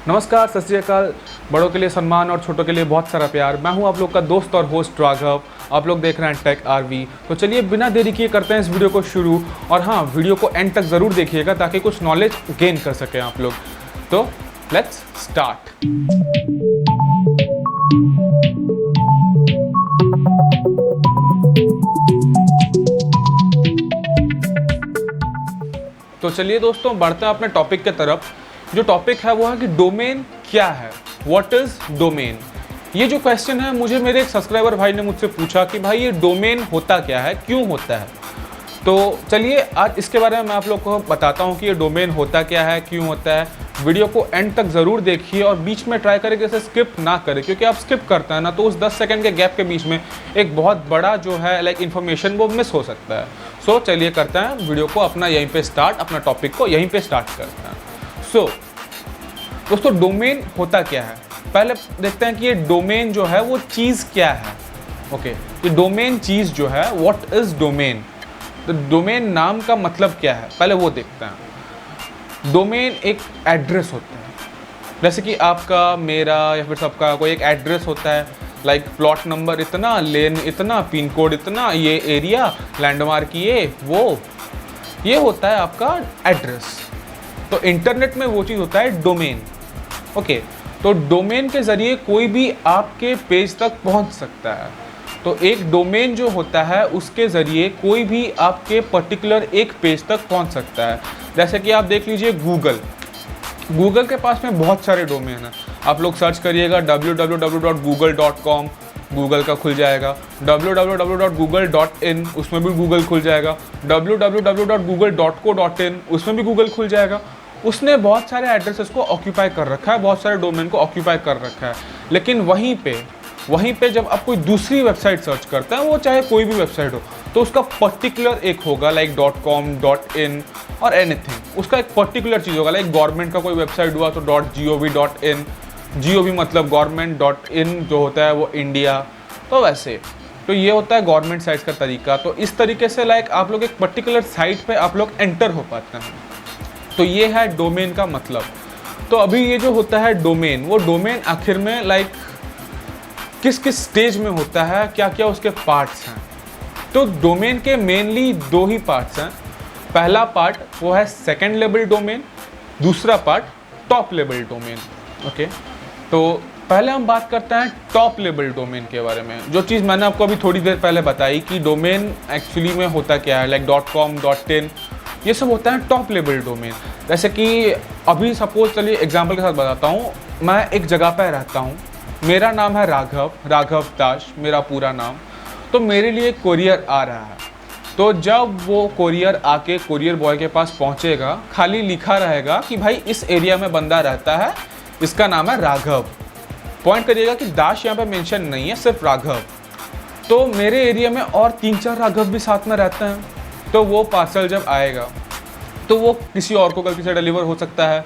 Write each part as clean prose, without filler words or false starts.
नमस्कार, सत श्री अकाल। बड़ों के लिए सम्मान और छोटों के लिए बहुत सारा प्यार। मैं हूं आप लोग का दोस्त और होस्ट राघव। आप लोग देख रहे हैं टेक आरवी। तो चलिए बिना देरी किए करते हैं इस वीडियो को शुरू। और हाँ, वीडियो को एंड तक ज़रूर देखिएगा ताकि कुछ नॉलेज गेन कर सकें आप लोग। तो लेट्स स्टार्ट। तो चलिए दोस्तों, बढ़ते हैं अपने टॉपिक के तरफ। जो टॉपिक है वो है कि डोमेन क्या है, व्हाट इज डोमेन। ये जो क्वेश्चन है, मुझे मेरे एक सब्सक्राइबर भाई ने मुझसे पूछा कि भाई ये डोमेन होता क्या है, क्यों होता है। तो चलिए आज इसके बारे में मैं आप लोग को बताता हूँ कि ये डोमेन होता क्या है, क्यों होता है। वीडियो को एंड तक ज़रूर देखिए और बीच में ट्राई करें कि इसे स्किप ना करें, क्योंकि आप स्किप करते हैं ना तो उस 10 सेकंड के गैप के बीच में एक बहुत बड़ा जो है इन्फॉर्मेशन वो मिस हो सकता है। सो चलिए करते हैं वीडियो को अपना यहीं पे स्टार्ट, अपना टॉपिक को यहीं पे स्टार्ट करते हैं। सो दोस्तों, डोमेन होता क्या है, पहले देखते हैं कि ये डोमेन जो है वो चीज़ क्या है। ओके, ये डोमेन चीज़ जो है, व्हाट इज डोमेन। तो डोमेन नाम का मतलब क्या है, पहले वो देखते हैं। डोमेन एक एड्रेस होता है, जैसे कि आपका, मेरा या फिर सबका कोई एक एड्रेस होता है। लाइक प्लॉट नंबर इतना, लेन इतना, पिन कोड इतना, ये एरिया, लैंडमार्क ये होता है आपका एड्रेस। तो इंटरनेट में वो चीज़ होता है डोमेन। ओके, तो डोमेन के ज़रिए कोई भी आपके पेज तक पहुंच सकता है। तो एक डोमेन जो होता है उसके ज़रिए कोई भी आपके पर्टिकुलर एक पेज तक पहुंच सकता है। जैसे कि आप देख लीजिए गूगल के पास में बहुत सारे डोमेन हैं। आप लोग सर्च करिएगा www.google.com, गूगल का खुल जाएगा। www.google.in, उसमें भी गूगल खुल जाएगा। www.google.co.in, उसमें भी गूगल खुल जाएगा। उसने बहुत सारे एड्रेसेस को ऑक्यूपाई कर रखा है, बहुत सारे डोमेन को ऑक्यूपाई कर रखा है। लेकिन वहीं पे जब आप कोई दूसरी वेबसाइट सर्च करते हैं, वो चाहे कोई भी वेबसाइट हो, तो उसका पर्टिकुलर एक होगा, लाइक .com, .in और एनीथिंग। उसका एक पर्टिकुलर चीज़ होगा। लाइक गवर्नमेंट का कोई वेबसाइट हुआ तो .gov.in, gov मतलब गवर्नमेंट, .in जो होता है वो इंडिया। तो वैसे तो ये होता है गवर्नमेंट साइट्स का तरीका। तो इस तरीके से लाइक आप लोग एक पर्टिकुलर साइट पे आप लोग एंटर हो पाते हैं। तो ये है डोमेन का मतलब। तो अभी ये जो होता है डोमेन, वो डोमेन आखिर में लाइक किस किस स्टेज में होता है, क्या क्या उसके पार्ट्स हैं। तो डोमेन के मेनली दो ही पार्ट्स हैं। पहला पार्ट वो है सेकंड लेवल डोमेन, दूसरा part top level domain. Okay, तो पहले हम बात करते हैं टॉप लेवल डोमेन के बारे में। जो चीज़ मैंने आपको अभी थोड़ी देर पहले बताई कि डोमेन एक्चुअली में होता क्या है, लाइक .com, .in, ये सब होता है टॉप लेवल डोमेन। जैसे कि अभी सपोज, चलिए एग्जांपल के साथ बताता हूँ। मैं एक जगह पर रहता हूँ, मेरा नाम है राघव दास, मेरा पूरा नाम। तो मेरे लिए कोरियर आ रहा है। तो जब वो कोरियर आके कोरियर बॉय के पास पहुँचेगा, खाली लिखा रहेगा कि भाई इस एरिया में बंदा रहता है, इसका नाम है राघव। पॉइंट करिएगा कि दास यहाँ पे मेंशन नहीं है, सिर्फ राघव। तो मेरे एरिया में और 3-4 राघव भी साथ में रहते हैं। तो वो पार्सल जब आएगा तो वो किसी और को गलती से डिलीवर हो सकता है,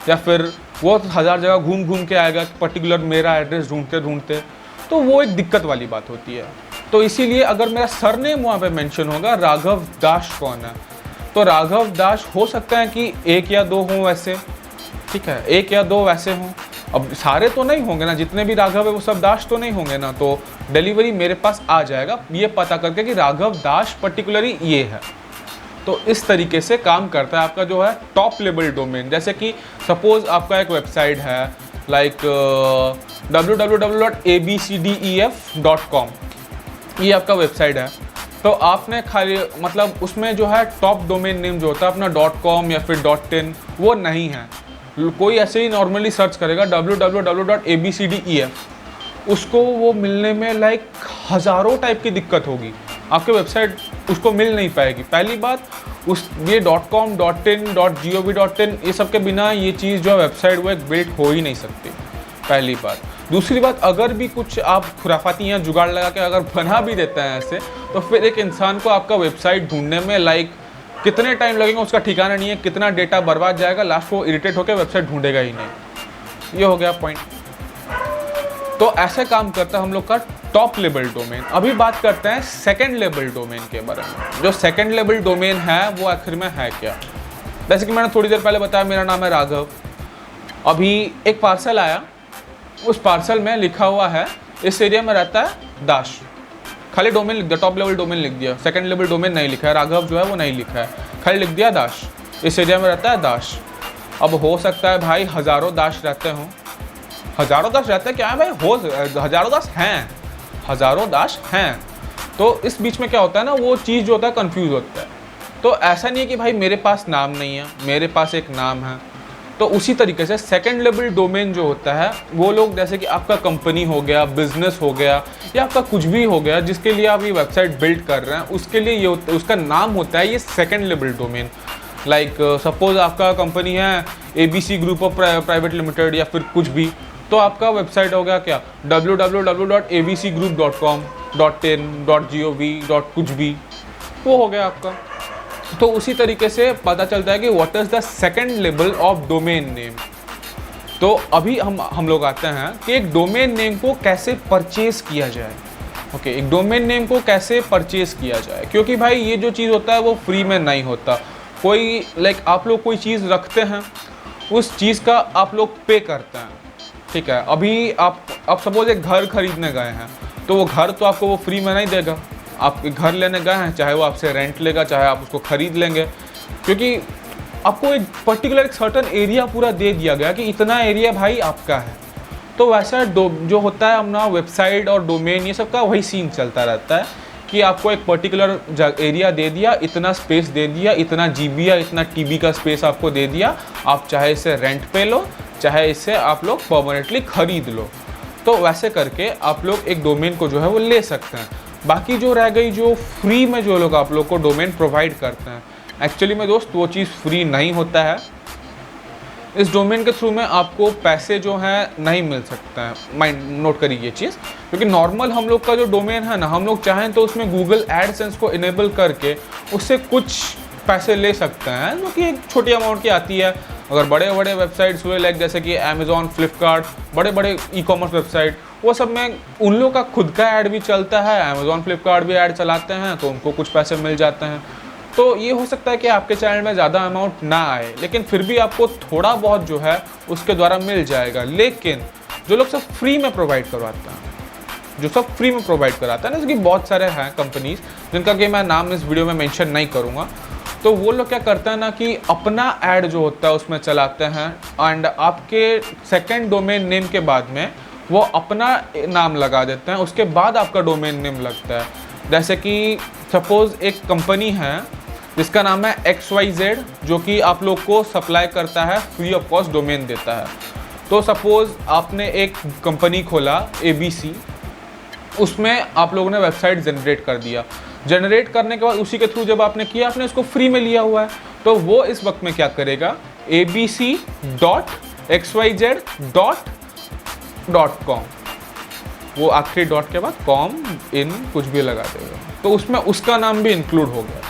या फिर वो 1000 जगह घूम के आएगा पर्टिकुलर मेरा एड्रेस ढूंढते। तो वो एक दिक्कत वाली बात होती है। तो इसीलिए अगर मेरा सरनेम वहाँ पे मेंशन होगा, राघव दास कौन है, तो राघव दास हो सकता है कि 1 या 2 हों वैसे, ठीक है, 1 या 2 वैसे हों। अब सारे तो नहीं होंगे ना, जितने भी राघव है वो सब दास तो नहीं होंगे ना। तो डिलीवरी मेरे पास आ जाएगा ये पता करके कि राघव दास पर्टिकुलरली ये है। तो इस तरीके से काम करता है आपका जो है टॉप लेवल डोमेन। जैसे कि सपोज आपका एक वेबसाइट है, लाइक www.abcdef.com, ये आपका वेबसाइट है। तो आपने खाली मतलब उसमें जो है टॉप डोमेन नेम जो होता है अपना .com या फिर .in वो नहीं है। कोई ऐसे ही नॉर्मली सर्च करेगा www.abcdef, उसको वो मिलने में लाइक हज़ारों टाइप की दिक्कत होगी। आपके वेबसाइट उसको मिल नहीं पाएगी। पहली बात, उस ये .com, .in, .gov.in ये सब के बिना ये चीज़ जो है वेबसाइट वो एक बिल्ड हो ही नहीं सकती, पहली बात। दूसरी बात, अगर भी कुछ आप खुराफाती या जुगाड़ लगा के अगर बना भी देते हैं ऐसे, तो फिर एक इंसान को आपका वेबसाइट ढूंढने में लाइक कितने टाइम लगेगा उसका ठिकाना नहीं है, कितना डेटा बर्बाद जाएगा, लास्ट को इरिटेट होकर वेबसाइट ढूंढेगा ही नहीं। ये हो गया पॉइंट। तो ऐसे काम करता है हम लोग का टॉप लेवल डोमेन। अभी बात करते हैं सेकंड लेवल डोमेन के बारे में। जो सेकंड लेवल डोमेन है वो आखिर में है क्या। जैसे कि मैंने थोड़ी देर पहले बताया, मेरा नाम है राघव। अभी एक पार्सल आया, उस पार्सल में लिखा हुआ है इस एरिया में रहता है दाश, खाली डोमेन लिख दिया, टॉप लेवल डोमेन लिख दिया, सेकंड लेवल डोमेन नहीं लिखा है, राघव जो है वो नहीं लिखा है, खाली लिख दिया दाश, इस एरिया में रहता है दाश। अब हो सकता है भाई हज़ारों दाश रहते हों, हज़ारों दाश रहते हैं क्या है भाई, हो हज़ारों दाश हैं, हज़ारों दाश हैं। तो इस बीच में क्या होता है ना, वो चीज़ जो होता है कन्फ्यूज़ होता है। तो ऐसा नहीं है कि भाई मेरे पास नाम नहीं है, मेरे पास एक नाम है। तो उसी तरीके से सेकंड लेवल डोमेन जो होता है वो लोग, जैसे कि आपका कंपनी हो गया, बिजनेस हो गया, या आपका कुछ भी हो गया जिसके लिए आप ये वेबसाइट बिल्ड कर रहे हैं, उसके लिए ये उसका नाम होता है ये second level domain. Like suppose आपका कंपनी है ABC group of private limited या फिर कुछ भी, तो आपका वेबसाइट हो गया क्या www.abcgroup.com, .in, .gov, कुछ भी, वो हो गया आपका। तो उसी तरीके से पता चलता है कि what is the second level of domain name. तो अभी हम लोग आते हैं कि एक डोमेन नेम को कैसे परचेज किया जाए। ओके, एक डोमेन नेम को कैसे परचेज किया जाए, क्योंकि भाई ये जो चीज़ होता है वो फ्री में नहीं होता। कोई आप लोग कोई चीज़ रखते हैं, उस चीज़ का आप लोग पे करते हैं, ठीक है। अभी आप सपोज एक घर खरीदने गए हैं, तो वो घर तो आपको वो फ्री में नहीं देगा। आप घर लेने गए हैं, चाहे वो आपसे रेंट लेगा, चाहे आप उसको ख़रीद लेंगे, क्योंकि आपको एक पर्टिकुलर एक सर्टन एरिया पूरा दे दिया गया कि इतना एरिया भाई आपका है। तो वैसा जो होता है अपना वेबसाइट और डोमेन, ये सब का वही सीन चलता रहता है कि आपको एक पर्टिकुलर एरिया दे दिया, इतना स्पेस दे दिया, इतना GB या इतना TB का स्पेस आपको दे दिया, आप चाहे इसे रेंट पे लो, चाहे इसे आप लोग परमानेंटली ख़रीद लो। तो वैसे करके आप लोग एक डोमेन को जो है वो ले सकते हैं। बाकी जो रह गई, जो फ्री में जो लोग आप लोग को डोमेन प्रोवाइड करते हैं, एक्चुअली में दोस्त वो चीज़ फ्री नहीं होता है। इस डोमेन के थ्रू में आपको पैसे जो हैं नहीं मिल सकते हैं, माइंड नोट करिए ये चीज़, क्योंकि नॉर्मल हम लोग का जो डोमेन है ना, हम लोग चाहें तो उसमें गूगल एडसेंस को इनेबल करके उससे कुछ पैसे ले सकते हैं, जो कि एक छोटी अमाउंट की आती है। अगर बड़े बड़े वेबसाइट्स हुए लाइक जैसे कि अमेज़ॉन, फ्लिपकार्ट, बड़े बड़े ई-कॉमर्स वेबसाइट, वो सब में उन लोग का खुद का ऐड भी चलता है, अमेज़ॉन, फ्लिपकार्ट भी ऐड चलाते हैं, तो उनको कुछ पैसे मिल जाते हैं। तो ये हो सकता है कि आपके चैनल में ज़्यादा अमाउंट ना आए, लेकिन फिर भी आपको थोड़ा बहुत जो है उसके द्वारा मिल जाएगा। लेकिन जो लोग सब फ्री में प्रोवाइड करवाते हैं, जो सब फ्री में प्रोवाइड कराता है ना, जैसे कि बहुत सारे हैं कंपनीज जिनका कि मैं नाम इस वीडियो में मेंशन नहीं करूँगा, तो वो लोग क्या करते हैं ना कि अपना ऐड जो होता है उसमें चलाते हैं, एंड आपके सेकंड डोमेन नेम के बाद में वो अपना नाम लगा देते हैं, उसके बाद आपका डोमेन नेम लगता है। जैसे कि सपोज़ एक कंपनी है जिसका नाम है XYZ, जो कि आप लोग को सप्लाई करता है, फ्री ऑफ कॉस्ट डोमेन देता है। तो सपोज़ आपने एक कंपनी खोला ABC, उसमें आप लोगों ने वेबसाइट जनरेट कर दिया, जनरेट करने के बाद उसी के थ्रू जब आपने किया, आपने उसको फ्री में लिया हुआ है, तो वो इस वक्त में क्या करेगा, abc.xyz.com, वो आखिरी डॉट के बाद com in कुछ भी लगा देगा, तो उसमें उसका नाम भी इंक्लूड हो गया।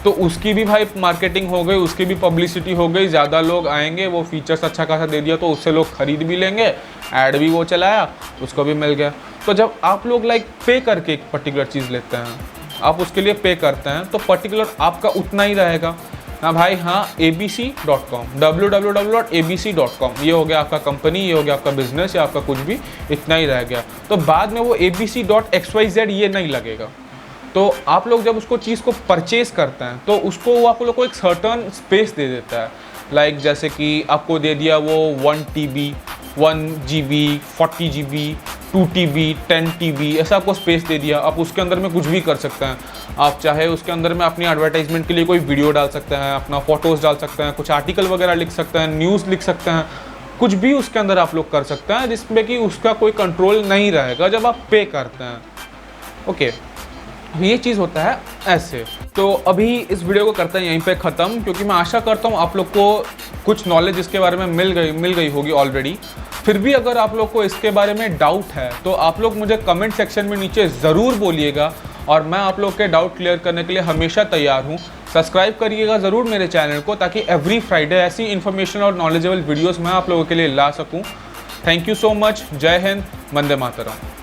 तो उसकी भी भाई मार्केटिंग हो गई, उसकी भी पब्लिसिटी हो गई, ज़्यादा लोग आएंगे, वो फीचर्स अच्छा खासा दे दिया तो उससे लोग खरीद भी लेंगे, ऐड भी वो चलाया, उसको भी मिल गया। तो जब आप लोग पे करके एक पर्टिकुलर चीज़ लेते हैं, आप उसके लिए पे करते हैं, तो पर्टिकुलर आपका उतना ही रहेगा ना भाई। हाँ, abc.com, www.abc.com, ये हो गया आपका कंपनी, ये हो गया आपका बिजनेस या आपका कुछ भी, इतना ही रह गया। तो बाद में वो abc.xyz ये नहीं लगेगा। तो आप लोग जब उसको चीज़ को परचेज करते हैं, तो उसको वो आप लोग को एक सर्टन स्पेस दे देता है। लाइक जैसे कि आपको दे दिया वो 1 TB, 1 GB, 40 GB, 2 TB, 10 TB, ऐसा आपको स्पेस दे दिया। आप उसके अंदर में कुछ भी कर सकते हैं। आप चाहे उसके अंदर में अपनी एडवर्टाइजमेंट के लिए कोई वीडियो डाल सकते हैं, अपना फ़ोटोज़ डाल सकते हैं, कुछ आर्टिकल वगैरह लिख सकते हैं, न्यूज़ लिख सकते हैं, कुछ भी उसके अंदर आप लोग कर सकते हैं, जिसमें कि उसका कोई कंट्रोल नहीं रहेगा जब आप पे करते हैं। ओके, ये चीज़ होता है ऐसे। तो अभी इस वीडियो को करते हैं यहीं पे ख़त्म, क्योंकि मैं आशा करता हूँ आप लोग को कुछ नॉलेज इसके बारे में मिल गई होगी ऑलरेडी। फिर भी अगर आप लोग को इसके बारे में डाउट है तो आप लोग मुझे कमेंट सेक्शन में नीचे ज़रूर बोलिएगा, और मैं आप लोग के डाउट क्लियर करने के लिए हमेशा तैयार हूँ। सब्सक्राइब करिएगा ज़रूर मेरे चैनल को, ताकि एवरी फ्राइडे ऐसी इन्फॉर्मेशन और नॉलेजेबल वीडियोज़ मैं आप लोगों के लिए ला सकूँ। Thank you so much. जय हिंद, वंदे मातरम।